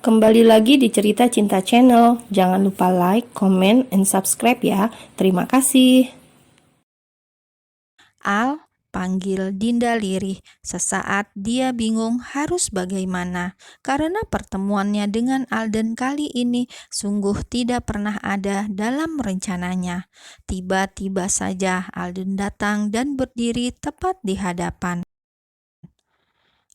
Kembali lagi di Cerita Cinta Channel. Jangan lupa like, comment, and subscribe ya. Terima kasih. Al panggil Dinda lirih. Sesaat dia bingung harus bagaimana, karena pertemuannya dengan Alden kali ini sungguh tidak pernah ada dalam rencananya. Tiba-tiba saja Alden datang dan berdiri tepat di hadapan.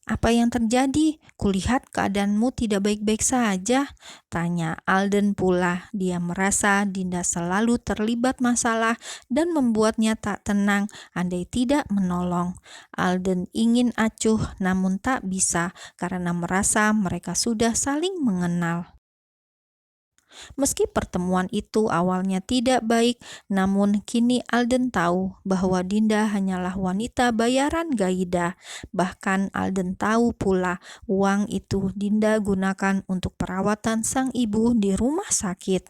"Apa yang terjadi? Kulihat keadaanmu tidak baik-baik saja," tanya Alden pula. Dia merasa Dinda selalu terlibat masalah dan membuatnya tak tenang andai tidak menolong. Alden ingin acuh namun tak bisa karena merasa mereka sudah saling mengenal. Meski pertemuan itu awalnya tidak baik, namun kini Alden tahu bahwa Dinda hanyalah wanita bayaran Gaida. Bahkan Alden tahu pula uang itu Dinda gunakan untuk perawatan sang ibu di rumah sakit.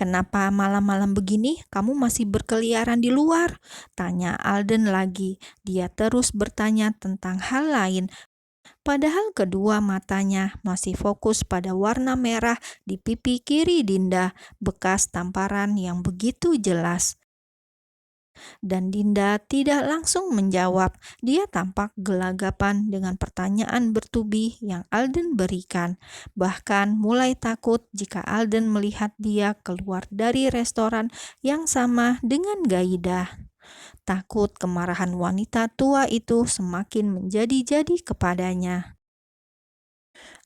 "Kenapa malam-malam begini kamu masih berkeliaran di luar?" tanya Alden lagi. Dia terus bertanya tentang hal lain, padahal kedua matanya masih fokus pada warna merah di pipi kiri Dinda, bekas tamparan yang begitu jelas. Dan Dinda tidak langsung menjawab. Dia tampak gelagapan dengan pertanyaan bertubi yang Alden berikan. Bahkan mulai takut jika Alden melihat dia keluar dari restoran yang sama dengan Gaida. Takut kemarahan wanita tua itu semakin menjadi-jadi kepadanya.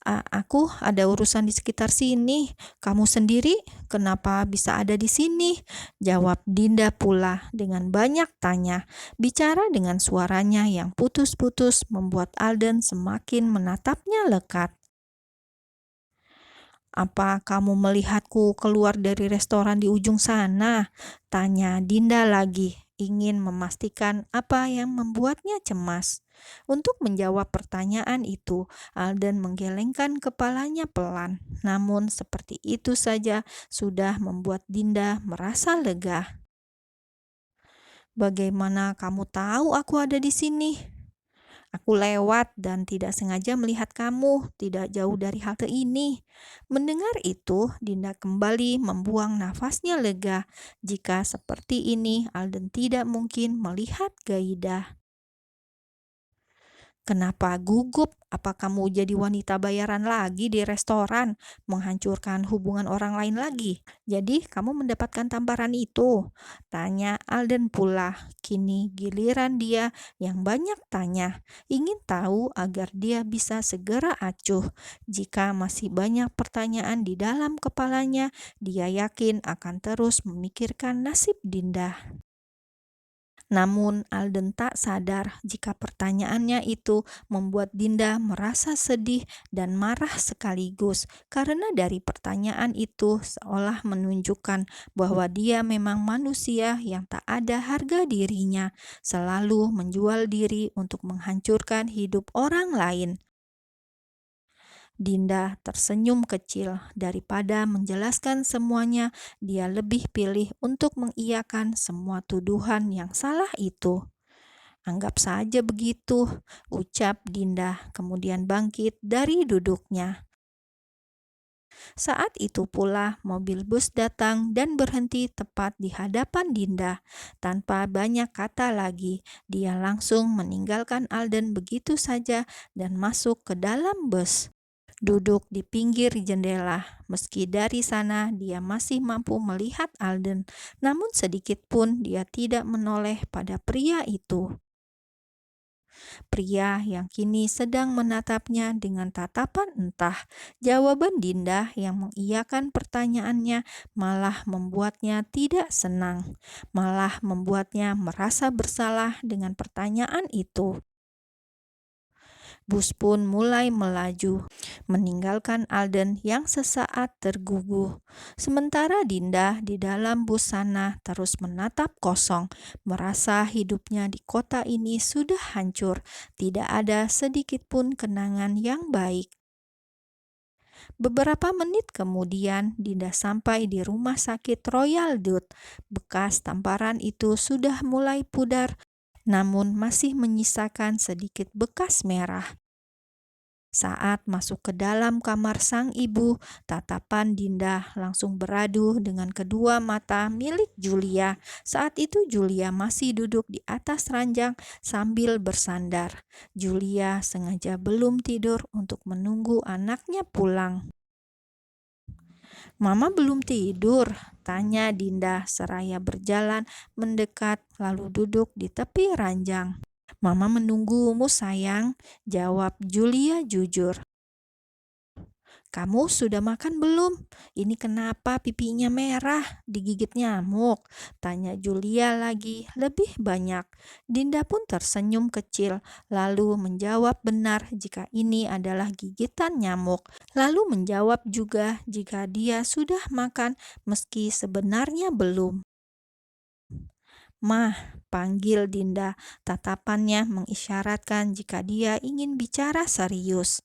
Aku ada urusan di sekitar sini. Kamu sendiri kenapa bisa ada di sini?" jawab Dinda pula dengan banyak tanya. Bicara dengan suaranya yang putus-putus membuat Alden semakin menatapnya lekat. "Apa kamu melihatku keluar dari restoran di ujung sana?" tanya Dinda lagi, ingin memastikan apa yang membuatnya cemas. Untuk menjawab pertanyaan itu, Alden menggelengkan kepalanya pelan. Namun seperti itu saja sudah membuat Dinda merasa lega. "Bagaimana kamu tahu aku ada di sini?" "Aku lewat dan tidak sengaja melihat kamu tidak jauh dari halte ini." Mendengar itu, Dinda kembali membuang nafasnya lega. Jika seperti ini, Alden tidak mungkin melihat Gaida. "Kenapa gugup? Apa kamu jadi wanita bayaran lagi di restoran, menghancurkan hubungan orang lain lagi? Jadi kamu mendapatkan tamparan itu?" tanya Alden pula. Kini giliran dia yang banyak tanya, ingin tahu agar dia bisa segera acuh. Jika masih banyak pertanyaan di dalam kepalanya, dia yakin akan terus memikirkan nasib Dinda. Namun Alden tak sadar jika pertanyaannya itu membuat Dinda merasa sedih dan marah sekaligus, karena dari pertanyaan itu seolah menunjukkan bahwa dia memang manusia yang tak ada harga dirinya, selalu menjual diri untuk menghancurkan hidup orang lain. Dinda tersenyum kecil. Daripada menjelaskan semuanya, dia lebih pilih untuk mengiyakan semua tuduhan yang salah itu. "Anggap saja begitu," ucap Dinda, kemudian bangkit dari duduknya. Saat itu pula mobil bus datang dan berhenti tepat di hadapan Dinda. Tanpa banyak kata lagi, dia langsung meninggalkan Alden begitu saja dan masuk ke dalam bus. Duduk di pinggir jendela, meski dari sana dia masih mampu melihat Alden, namun sedikit pun dia tidak menoleh pada pria itu. Pria yang kini sedang menatapnya dengan tatapan entah. Jawaban Dinda yang mengiyakan pertanyaannya malah membuatnya tidak senang, malah membuatnya merasa bersalah dengan pertanyaan itu. Bus pun mulai melaju, meninggalkan Alden yang sesaat terguguh. Sementara Dinda di dalam bus sana terus menatap kosong, merasa hidupnya di kota ini sudah hancur, tidak ada sedikit pun kenangan yang baik. Beberapa menit kemudian, Dinda sampai di rumah sakit Royal Dut. Bekas tamparan itu sudah mulai pudar, namun masih menyisakan sedikit bekas merah. Saat masuk ke dalam kamar sang ibu, tatapan Dinda langsung beradu dengan kedua mata milik Julia. Saat itu Julia masih duduk di atas ranjang sambil bersandar. Julia sengaja belum tidur untuk menunggu anaknya pulang. "Mama belum tidur?" tanya Dinda seraya berjalan mendekat lalu duduk di tepi ranjang. "Mama menunggumu sayang," jawab Julia jujur. "Kamu sudah makan belum? Ini kenapa pipinya merah? Digigit nyamuk?" tanya Julia lagi lebih banyak. Dinda pun tersenyum kecil, lalu menjawab benar jika ini adalah gigitan nyamuk. Lalu menjawab juga jika dia sudah makan meski sebenarnya belum. "Mah," panggil Dinda. Tatapannya mengisyaratkan jika dia ingin bicara serius.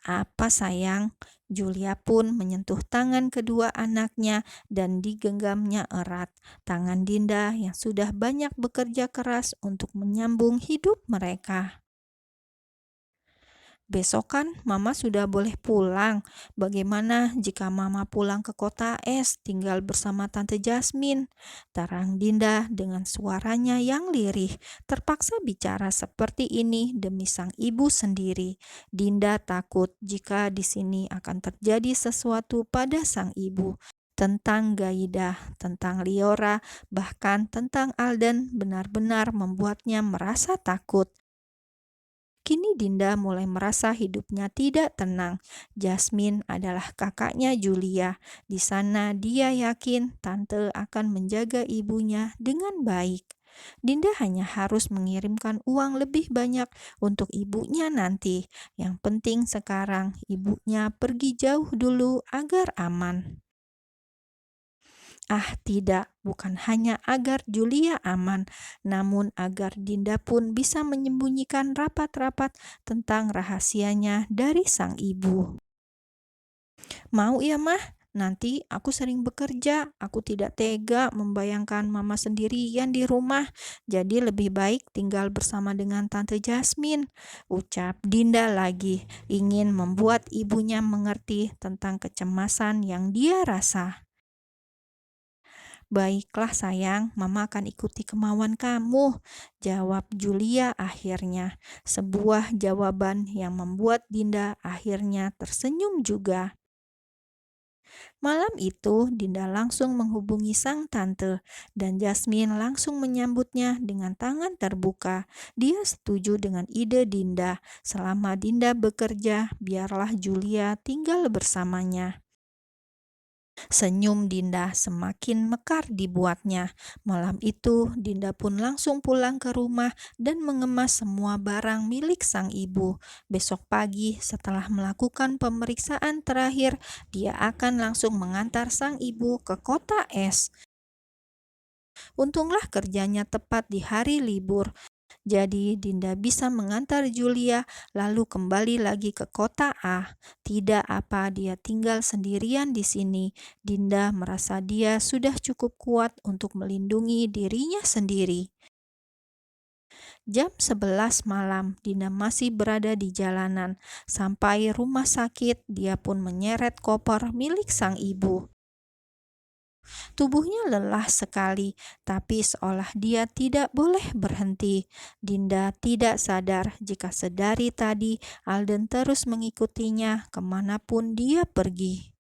"Apa sayang?" Julia pun menyentuh tangan kedua anaknya dan digenggamnya erat. Tangan Dinda yang sudah banyak bekerja keras untuk menyambung hidup mereka. "Besok kan Mama sudah boleh pulang. Bagaimana jika Mama pulang ke kota es tinggal bersama Tante Jasmine?" Terang Dinda dengan suaranya yang lirih. Terpaksa bicara seperti ini demi sang ibu sendiri. Dinda takut jika di sini akan terjadi sesuatu pada sang ibu. Tentang Gaida, tentang Liora, bahkan tentang Alden benar-benar membuatnya merasa takut. Kini Dinda mulai merasa hidupnya tidak tenang. Jasmine adalah kakaknya Julia. Di sana dia yakin tante akan menjaga ibunya dengan baik. Dinda hanya harus mengirimkan uang lebih banyak untuk ibunya nanti. Yang penting sekarang ibunya pergi jauh dulu agar aman. Ah, tidak, bukan hanya agar Julia aman, namun agar Dinda pun bisa menyembunyikan rapat-rapat tentang rahasianya dari sang ibu. "Mau ya, Mah? Nanti aku sering bekerja. Aku tidak tega membayangkan Mama sendirian di rumah. Jadi lebih baik tinggal bersama dengan Tante Jasmine," ucap Dinda lagi, ingin membuat ibunya mengerti tentang kecemasan yang dia rasa. "Baiklah sayang, Mama akan ikuti kemauan kamu," jawab Julia akhirnya. Sebuah jawaban yang membuat Dinda akhirnya tersenyum juga. Malam itu, Dinda langsung menghubungi sang tante, dan Jasmine langsung menyambutnya dengan tangan terbuka. Dia setuju dengan ide Dinda. Selama Dinda bekerja, biarlah Julia tinggal bersamanya. Senyum Dinda semakin mekar dibuatnya. Malam itu, Dinda pun langsung pulang ke rumah dan mengemas semua barang milik sang ibu. Besok pagi, setelah melakukan pemeriksaan terakhir, dia akan langsung mengantar sang ibu ke kota es. Untunglah kerjanya tepat di hari libur. Jadi Dinda bisa mengantar Julia lalu kembali lagi ke kota A. Tidak apa dia tinggal sendirian di sini. Dinda merasa dia sudah cukup kuat untuk melindungi dirinya sendiri. Jam 11 malam, Dinda masih berada di jalanan. Sampai rumah sakit, dia pun menyeret koper milik sang ibu. Tubuhnya lelah sekali, tapi seolah dia tidak boleh berhenti. Dinda tidak sadar jika sedari tadi Alden terus mengikutinya kemanapun dia pergi.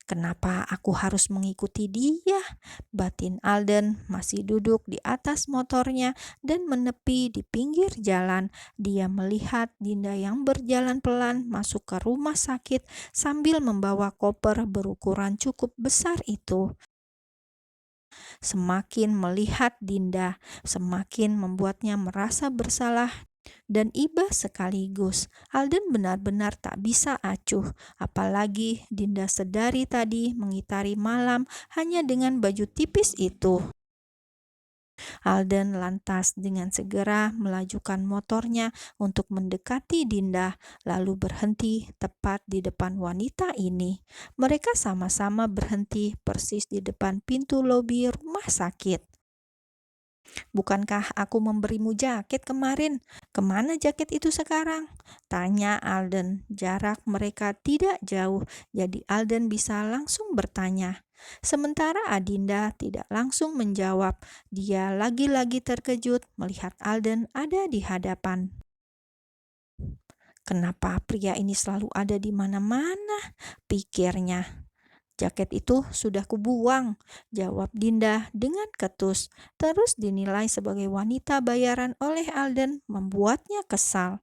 "Kenapa aku harus mengikuti dia?" batin Alden masih duduk di atas motornya dan menepi di pinggir jalan. Dia melihat Dinda yang berjalan pelan masuk ke rumah sakit sambil membawa koper berukuran cukup besar itu. Semakin melihat Dinda, semakin membuatnya merasa bersalah dan iba sekaligus. Alden benar-benar tak bisa acuh, apalagi Dinda sedari tadi mengitari malam hanya dengan baju tipis itu. Alden lantas dengan segera melajukan motornya untuk mendekati Dinda, lalu berhenti tepat di depan wanita ini. Mereka sama-sama berhenti persis di depan pintu lobi rumah sakit. Bukankah aku memberimu jaket kemarin? Kemana jaket itu sekarang? Tanya Alden. Jarak mereka tidak jauh, jadi Alden bisa langsung bertanya. Sementara Adinda tidak langsung menjawab. Dia lagi-lagi terkejut melihat Alden ada di hadapan. Kenapa pria ini selalu ada di mana-mana? Pikirnya. Jaket itu sudah kubuang, jawab Dinda dengan ketus. Terus dinilai sebagai wanita bayaran oleh Alden membuatnya kesal.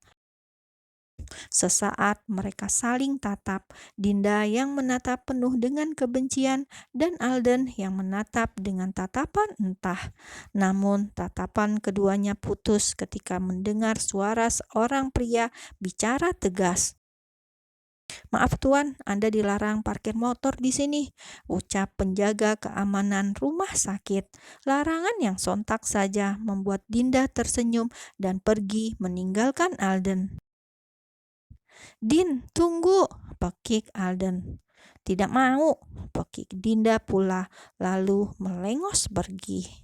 Sesaat mereka saling tatap, Dinda yang menatap penuh dengan kebencian dan Alden yang menatap dengan tatapan entah. Namun tatapan keduanya putus ketika mendengar suara seorang pria bicara tegas. "Maaf Tuan, Anda dilarang parkir motor di sini," ucap penjaga keamanan rumah sakit. Larangan yang sontak saja membuat Dinda tersenyum dan pergi meninggalkan Alden. "Din, tunggu!" pekik Alden. "Tidak mau," pekik Dinda pula, lalu melengos pergi.